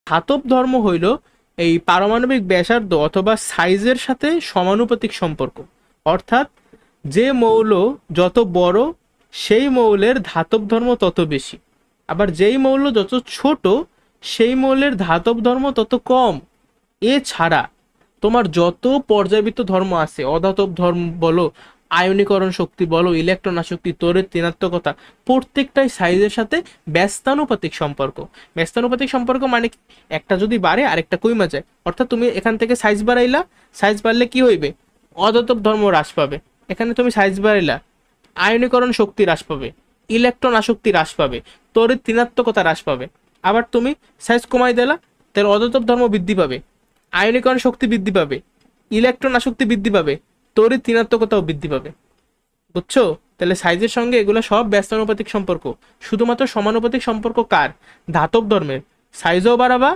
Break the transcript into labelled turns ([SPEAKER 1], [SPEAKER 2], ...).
[SPEAKER 1] ধাতব ধর্ম হইল এই পারমাণবিক ব্যাসার্ধ অথবা সাইজের সাথে সমানুপাতিক সম্পর্ক। অর্থাৎ যে মৌল যত বড় সেই মৌলের ধাতব ধর্ম তত বেশি, আবার যেই মৌল যত ছোট সেই মৌলের ধাতব ধর্ম তত কম। এছাড়া তোমার যত পর্যায়বৃত্ত ধর্ম আছে, অধাতব ধর্ম বলো, আয়নীকরণ শক্তি বলো, ইলেকট্রন আসক্তি, তড়িৎ ঋণাত্মকতা, প্রত্যেকটাই সাইজের সাথে ব্যস্তানুপাতিক সম্পর্ক। ব্যস্তানুপাতিক সম্পর্ক মানে কি, একটা যদি বাড়ে আরেকটা কইমা যায়। অর্থাৎ তুমি এখান থেকে সাইজ বাড়াইলা, সাইজ বাড়লে কি হইবে, অধাতব ধর্ম হ্রাস পাবে। এখানে তুমি সাইজ বাড়াইলা, আয়নীকরণ শক্তি হ্রাস পাবে, ইলেকট্রন আসক্তি হ্রাস পাবে, তড়িৎ ঋণাত্মকতা হ্রাস পাবে। আবার তুমি সাইজ কমাই দিলা, তাহলে অধাতব ধর্ম বৃদ্ধি পাবে, আয়নীকরণ শক্তি বৃদ্ধি পাবে, ইলেকট্রন আসক্তি বৃদ্ধি পাবে, তড়িৎ ঋণাত্মকতাও বৃদ্ধি পাবে। বুঝছো? তাহলে সাইজের সঙ্গে এগুলো সব ব্যস্তানুপাতিক সম্পর্ক। শুধুমাত্র সমানুপাতিক সম্পর্ক কার? ধাতব ধর্মের। সাইজও বাড়াবা,